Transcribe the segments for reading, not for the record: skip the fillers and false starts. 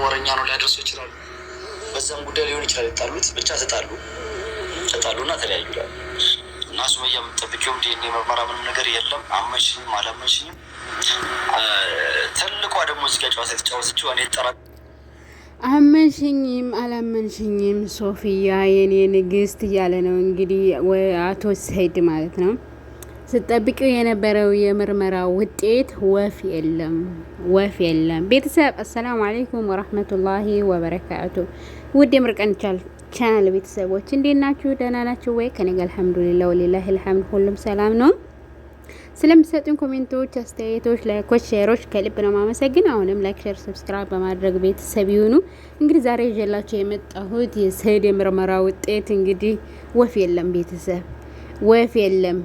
ወረኛ ነው ሊያደርሱ ይችላሉ። በዛም ጉዳይ ሊሆን ይችላል የጣሉት። ብቻ ተጣሉና ተለያዩ ይላሉ። እና ሱመያ የምትጠብቂውም ዲኤንኤ ምርመራ ምንም ነገር የለም። አመንሽኝም አላመንሽኝም። ትልቋ ደግሞ እዚህ ጋር ጨዋታ የተጫወተችው እኔ አመንሽኝም አላመንሽኝም ሶፊያ የኔ ንግስት እያለ ነው እንግዲህ አቶ ሰይድ ማለት ነው። ስትጠብቂው የነበረው የምርመራ ውጤት ወፍ የለም። ቤተሰብ አሰላሙ አለይኩም ወራህመቱላሂ ወበረካቱ። ውድ የምርቀን ቻናል ቤተሰቦች እንዴት ናችሁ? ደህና ናችሁ ወይ? ከኔ ጋር አልሐምዱሊላህ ወሊላሂል ሐምድ ሁሉም ሰላም ነው። ስለምሰጡን ኮሜንቶች፣ አስተያየቶች፣ ላይኮች፣ ሼሮች ከልብ ነው ማመሰግን። አሁንም ላይክ፣ ሼር፣ ሰብስክራይብ በማድረግ ቤተሰብ ይሁኑ። እንግዲህ ዛሬ ይዤላችሁ የመጣሁት የሰይድ የምርመራ ውጤት እንግዲህ ወፍ የለም ቤተሰብ ወፍ የለም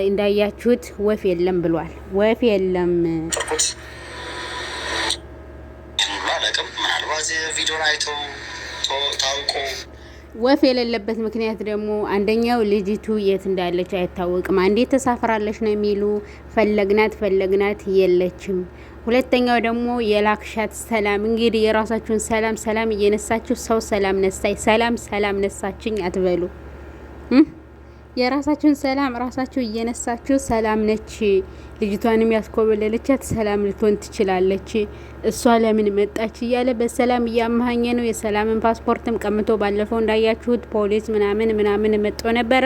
እንዳያችሁት ወፍ የለም ብሏል። ወፍ የለም ወፍ የሌለበት ምክንያት ደግሞ አንደኛው ልጅቱ የት እንዳለች አይታወቅም። አንዴ ተሳፍራለች ነው የሚሉ ፈለግናት የለችም። ሁለተኛው ደግሞ የላክሻት ሰላም እንግዲህ የራሳችሁን ሰላም እየነሳችሁ ሰው ሰላም ነሳችኝ አትበሉ። የራሳችሁን ሰላም ራሳችሁ እየነሳችሁ ሰላም ነች ልጅቷንም ያስኮበለለቻት ሰላም ልትሆን ትችላለች። እሷ ለምን መጣች እያለ በሰላም እያመሃኘ ነው። የሰላምን ፓስፖርትም ቀምቶ ባለፈው እንዳያችሁት ፖሊስ ምናምን መጥቶ ነበረ።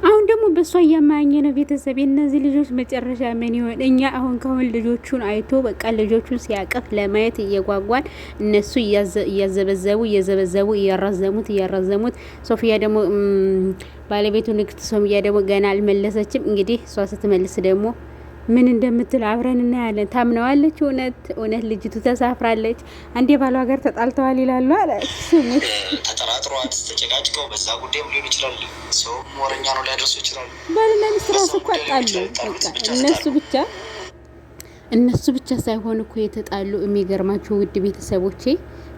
አሁን ደግሞ በእሷ እያመሃኘ ነው። ቤተሰብ የእነዚህ ልጆች መጨረሻ ምን ይሆን? እኛ አሁን ልጆቹን አይቶ በቃ ልጆቹን ሲያቀፍ ለማየት እየጓጓን እነሱ እየዘበዘቡ እያራዘሙት ሶፊያ ደግሞ ባለቤቱ ንግስት ሶፊያ ደግሞ ገና አልመለሰችም። እንግዲህ እሷ ስትመልስ ደግሞ ምን እንደምትል አብረን እናያለን። ታምነዋለች? እውነት ልጅቱ ተሳፍራለች? አንዴ ባሏ ሀገር ተጣልተዋል ይላሉ አለ ስሙት። ተጠራጥሯት ተጨቃጭቀው በዛ ጉዳይም ሊሆን ይችላል። ሰውም ወረኛ ነው ሊያደርሱ ይችላሉ። ባልና ሚስት ራሱ እኮ አጣሉ። እነሱ ብቻ ሳይሆን እኮ የተጣሉ። የሚገርማችሁ ውድ ቤተሰቦቼ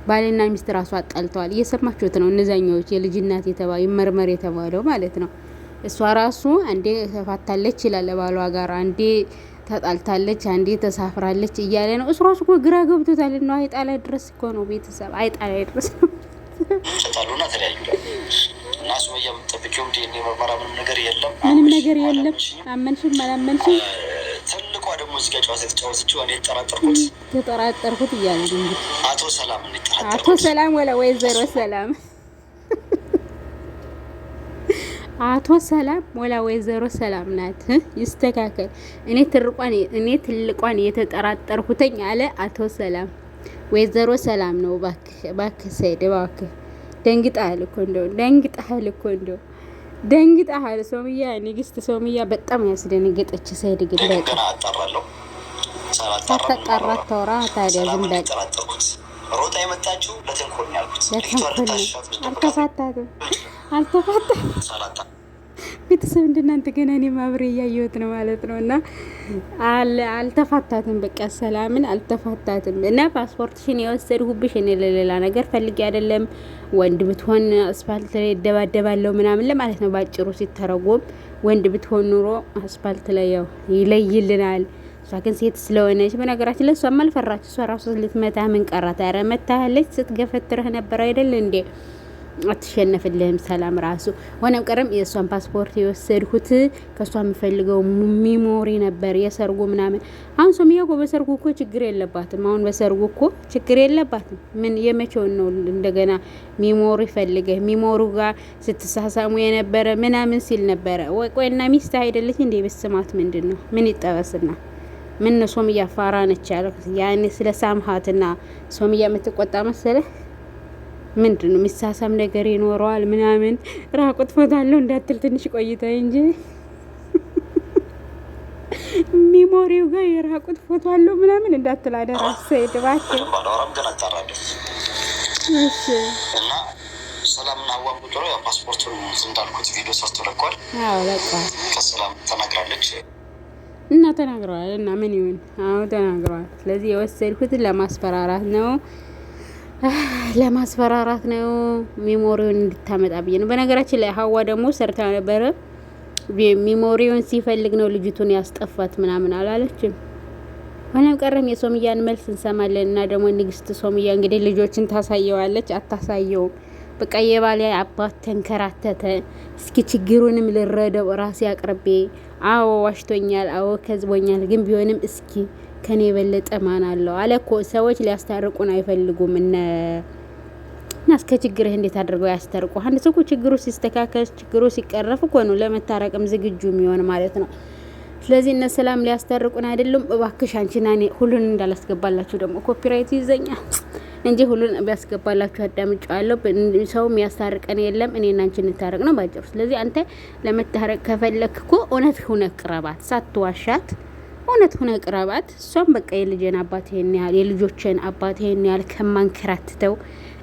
ባልና ሚስት ራሱ አጣልተዋል። እየሰማችሁት ነው። እነዛኛዎች የልጅ እናት ይመርመር የተባለው ማለት ነው። እሷ ራሱ አንዴ ተፋታለች ይላል ባሏ ጋር፣ አንዴ ተጣልታለች፣ አንዴ ተሳፍራለች እያለ ነው። እሱ ራሱ እኮ ግራ ገብቶታል። ነው አይጣላ ድረስ እኮ ነው ቤተሰብ አይጣላ ድረስ ነው። ተጣሉና ተለያዩ እና ሱመያ የምትጠብቂውም ዲኤንኤ ምርመራ ምንም ነገር የለም። አመንሽም አላመንሽም ትልቋ ደግሞ እዚህ ጋር ጨዋታ የተጫወተችው እኔ ተጠራጠርኩት እያለ እንግዲህ አቶ ሰላም ወላ ወይዘሮ ሰላም አቶ ሰላም ወላ ወይዘሮ ሰላም ናት። ይስተካከል። እኔ ትልቋን የተጠራጠርኩተኝ አለ አቶ ሰላም። ወይዘሮ ሰላም ነው። እባክህ ሰይድ እባክህ ደንግጣል እኮ እንደው ደንግጣል። ሶምያ ንግስት ሶምያ በጣም ያስደነገጠች ሰይድ ግን በቃ ሳታጣራት ተወራ ታዲያ ዝም በል። ሮጣ የመጣችው ለተንኮል ነው ያልኩት። አልተፋታም ቤተሰብ እንደናንተ ገና እኔም አብሬ እያየሁት ነው ማለት ነው። እና አልተፋታትም፣ በቃ ሰላምን አልተፋታትም። እና ፓስፖርትሽን የወሰድሁብሽ እኔ ለሌላ ነገር ፈልጌ አይደለም። ወንድ ብትሆን አስፋልት ላይ እደባደባለሁ ምናምን ለማለት ነው ባጭሩ ሲተረጎም። ወንድ ብትሆን ኑሮ አስፋልት ላይ ያው ይለይልናል። እሷ ግን ሴት ስለሆነች በነገራችን ላይ እሷም አልፈራች። እሷ ራሱ ልትመታህ ምን ቀራት? ኧረ መታሃለች። ስትገፈትርህ ነበር አይደል እንዴ? አትሸነፍልህም ሰላም ራሱ ሆነም ቀረም የእሷን ፓስፖርት የወሰድሁት ከእሷ የምፈልገው ሚሞሪ ነበር የሰርጉ ምናምን። አሁን ሶምያ እኮ በሰርጉ እኮ ችግር የለባትም። አሁን በሰርጉ እኮ ችግር የለባትም። ምን የመቼውን ነው እንደገና ሚሞሪ ፈልገህ ሚሞሩ ጋር ስትሳሳሙ የነበረ ምናምን ሲል ነበረ። ቆይና ሚስት አይደለች እንዴ? በስማት ምንድን ነው ምን ይጠበስና ምን ሶምያ ፋራ ነች ያለው ያኔ ስለ ሳምሃትና ሶምያ የምትቆጣ መሰለህ? ምንድነው የሚሳሳም ነገር ይኖረዋል ምናምን። ራቁት ፎቶ አለው እንዳትል ትንሽ ቆይታ እንጂ ሚሞሪው ጋር የራቁት ፎቶ አለው ምናምን እንዳትል አደራ ሰይድ እባክህ። እሺ እና ሰላምና አዋም ቁጥሩ ያ ፓስፖርቱን እንዳልኩት ቪዲዮ ሰርቶ ለቋል። አዎ በቃ ከሰላም ተናግራለች እና ተናግረዋል። እና ምን ይሁን? አዎ ተናግረዋል። ስለዚህ የወሰድኩት ለማስፈራራት ነው ሚሞሪውን እንድታመጣ ብዬ ነው። በነገራችን ላይ ሀዋ ደግሞ ሰርታ ነበረ። ሚሞሪውን ሲፈልግ ነው ልጅቱን ያስጠፋት ምናምን አላለችም። ሆነም ቀረም የሶምያን መልስ እንሰማለን። እና ደግሞ ንግስት ሶምያ እንግዲህ ልጆችን ታሳየዋለች አታሳየውም። በቃ የባሌ አባት ተንከራተተ፣ እስኪ ችግሩንም ልረዳው ራሴ አቅርቤ፣ አዎ ዋሽቶኛል፣ አዎ ከዝቦኛል፣ ግን ቢሆንም እስኪ ከኔ የበለጠ ማን አለው አለ እኮ። ሰዎች ሊያስታርቁን አይፈልጉም እና እስከ ችግርህ እንዴት አድርገው ያስታርቁ? አንድ ሰው ችግሩ ሲስተካከል ችግሩ ሲቀረፍ እኮ ነው ለመታረቅም ዝግጁ የሚሆን ማለት ነው። ስለዚህ እነ ሰላም ሊያስታርቁን አይደሉም። እባክሽ አንቺና እኔ ሁሉን እንዳላስገባላችሁ ደግሞ ኮፒራይት ይዘኛል እንጂ ሁሉን ቢያስገባላችሁ አዳምጫለሁ። ሰው የሚያስታርቀን የለም፣ እኔና አንቺ እንታረቅ ነው ባጭሩ። ስለዚህ አንተ ለመታረቅ ከፈለክ እኮ እውነት ሁነ ቅረባት፣ ሳትዋሻት እውነት ሁነ ቅረባት። እሷም በቃ የልጄን አባት ይሄን ያህል የልጆችን አባት ይሄን ያህል ከማንከራትተው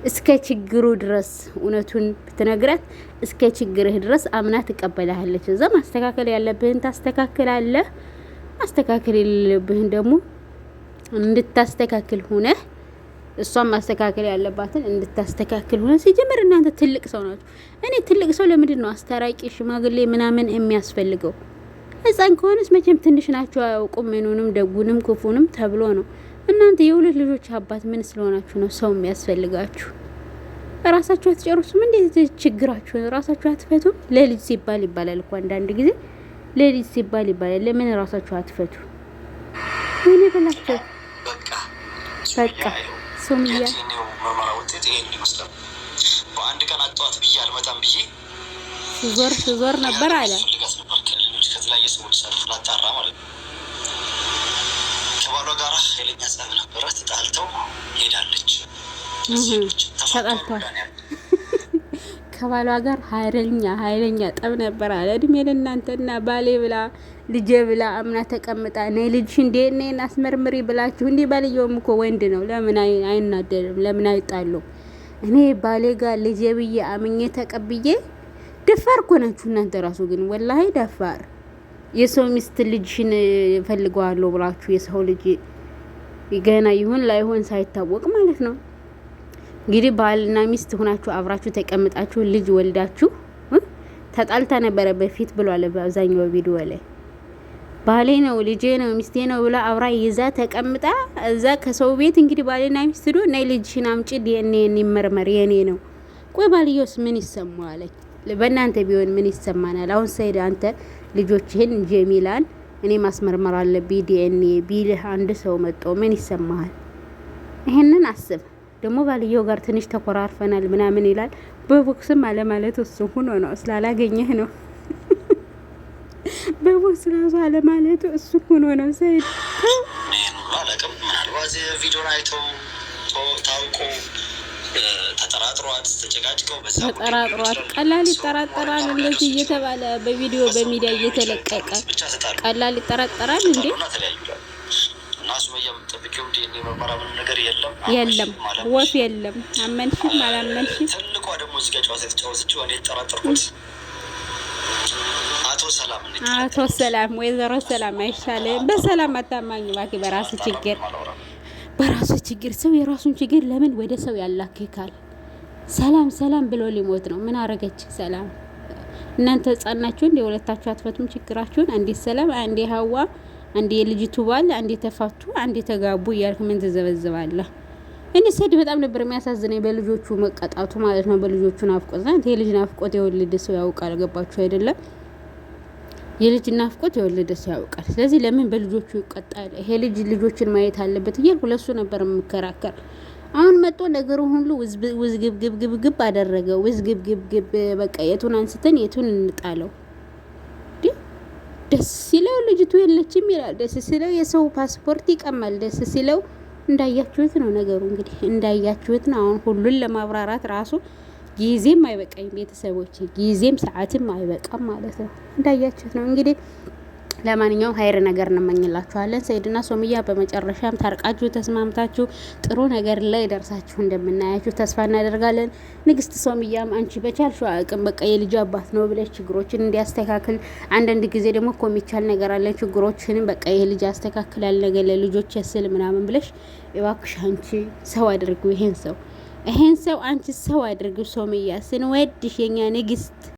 እስከ ችግሩ ድረስ እውነቱን ብትነግራት እስከ ችግርህ ድረስ አምና ትቀበላለች። እዛ ማስተካከል ያለብህን ታስተካክላለህ፣ ማስተካከል የሌለብህን ደግሞ እንድታስተካክል ሆነ እሷም ማስተካከል ያለባትን እንድታስተካክል ሆነ። ሲጀምር እናንተ ትልቅ ሰው ናችሁ። እኔ ትልቅ ሰው ለምንድን ነው አስታራቂ ሽማግሌ ምናምን የሚያስፈልገው? ህፃን ከሆነስ መቼም ትንሽ ናቸው፣ አያውቁም ምኑንም ደጉንም ክፉንም ተብሎ ነው። እናንተ የሁለት ልጆች አባት ምን ስለሆናችሁ ነው ሰው የሚያስፈልጋችሁ? ራሳችሁ አትጨርሱም? እንዴት ችግራችሁ ራሳችሁ አትፈቱም? ለልጅ ሲባል ይባላል እኮ አንዳንድ ጊዜ ለልጅ ሲባል ይባላል። ለምን ራሳችሁ አትፈቱ? እኔ በላችሁ በቃ ሶምያ በአንድ ቀን አጣዋት ብዬ አልመጣም ብዬ ስዞር ነበር አለ። ከተለያየ ሰዎች ላጣራ ማለት ነው። ከባሏ ጋር ኃይለኛ ጸብ ነበረ። ተጣልተው ሄዳለች። ተጣልቷል። ከባሏ ጋር ኃይለኛ ጠብ ነበር አለ። እድሜ ለእናንተና ባሌ ብላ ልጄ ብላ አምና ተቀምጣ ነይ ልጅሽ እንዴ ነይን አስመርምሪ ብላችሁ እንዴ። ባልየውም እኮ ወንድ ነው። ለምን አይናደድም? ለምን አይጣሉም? እኔ ባሌ ጋር ልጄ ብዬ አምኜ ተቀብዬ ደፋር እኮ ናችሁ እናንተ ራሱ። ግን ወላሂ ደፋር። የሰው ሚስት ልጅሽን ፈልገዋለሁ ብላችሁ የሰው ልጅ ገና ይሁን ላይሆን ሳይታወቅ ማለት ነው። እንግዲህ ባልና ሚስት ሆናችሁ አብራችሁ ተቀምጣችሁ ልጅ ወልዳችሁ ተጣልታ ነበረ በፊት ብሏል በአብዛኛው ቪዲዮ ላይ። ባሌ ነው ልጄ ነው ሚስቴ ነው ብላ አብራ ይዛ ተቀምጣ እዛ ከሰው ቤት እንግዲህ ባሌና ሚስት ዶ ነይ ልጅሽን አምጪ ዲኤንኤ ይመርመር የኔ ነው። ቆይ ባልዮስ ምን ይሰማዋል? በእናንተ ቢሆን ምን ይሰማናል? አሁን ሰይድ አንተ ልጆችህን ጀሚላን እኔ ማስመርመር አለብኝ ዲኤንኤ ቢልህ አንድ ሰው መጥቶ ምን ይሰማሃል? ይሄንን አስብ። ደግሞ ባልየው ጋር ትንሽ ተኮራርፈናል ምናምን ይላል። በቦክስም አለ ማለት እሱ ሆኖ ነው ስላላገኘህ ነው። በቦክስ ራሱ አለ ማለት እሱ ሆኖ ነው። ሰይድ አላውቅም። ምናልባት ቪዲዮን አይተው ታውቆ ተጠራጥሯት ተጨቃጭቀው በዛ ተጠራጥሯት ቀላል ይጠራጠራል እንደዚህ እየተባለ በቪዲዮ በሚዲያ እየተለቀቀ ቀላል ይጠራጠራል እንዴ? የለም ወፍ የለም። አመንሽም አላመንሽም ትልቋ ደግሞ እዚህ ጋር ጨዋታ የተጫወተችው እኔ የተጠራጠርኩት አቶ ሰላም ወይዘሮ ሰላም አይሻልም? በሰላም አታማኝ እባክህ። በራሱ ችግር ሰው የራሱን ችግር ለምን ወደ ሰው ያላክካል? ሰላም ብሎ ሊሞት ነው። ምን አረገች ሰላም? እናንተ ህጻናችሁ እንደ ሁለታችሁ አትፈቱም ችግራችሁን? አንዴ ሰላም፣ አንዴ ሀዋ፣ አንዴ የልጅቱ ባል፣ አንዴ ተፋቱ፣ አንዴ ተጋቡ እያልክ ምን ትዘበዝባለህ? እኔ ሰይድ በጣም ነበር የሚያሳዝነኝ በልጆቹ መቀጣቱ ማለት ነው። በልጆቹ ናፍቆት ነው። የልጅ ናፍቆት የወለደ ሰው ያውቃል። ገባችሁ አይደለም? የልጅ ናፍቆት የወለደ ሰው ያውቃል። ስለዚህ ለምን በልጆቹ ይቀጣል? ይሄ ልጅ ልጆችን ማየት አለበት እያልኩ ለሱ ነበር የምከራከር። አሁን መጥቶ ነገሩ ሁሉ ውዝግብግብግብ አደረገው። ውዝግብግብ በቃ የቱን አንስተን የቱን እንጣለው? ደስ ሲለው ልጅቱ የለችም ይላል። ደስ ሲለው የሰው ፓስፖርት ይቀማል። ደስ ሲለው እንዳያችሁት ነው ነገሩ። እንግዲህ እንዳያችሁት ነው። አሁን ሁሉን ለማብራራት ራሱ ጊዜም አይበቃኝ ቤተሰቦች፣ ጊዜም ሰዓትም አይበቃም ማለት ነው። እንዳያችሁት ነው እንግዲህ። ለማንኛውም ሀይር ነገር እንመኝላችኋለን። ሰይድና ሶምያ በመጨረሻም ታርቃችሁ ተስማምታችሁ ጥሩ ነገር ላይ ደርሳችሁ እንደምናያችሁ ተስፋ እናደርጋለን። ንግስት ሶምያም አንቺ በቻልሽው አቅም በቃ የልጅ አባት ነው ብለሽ ችግሮችን እንዲያስተካክል፣ አንዳንድ ጊዜ ደግሞ እኮ የሚቻል ነገር አለ። ችግሮችን በቃ የልጅ ያስተካክላል ነገር ለልጆች ያስል ምናምን ብለሽ እባክሽ አንቺ ሰው አድርጉ። ይሄን ሰው አንቺ ሰው አድርጉ። ሶምያ ስንወድሽ የኛ ንግስት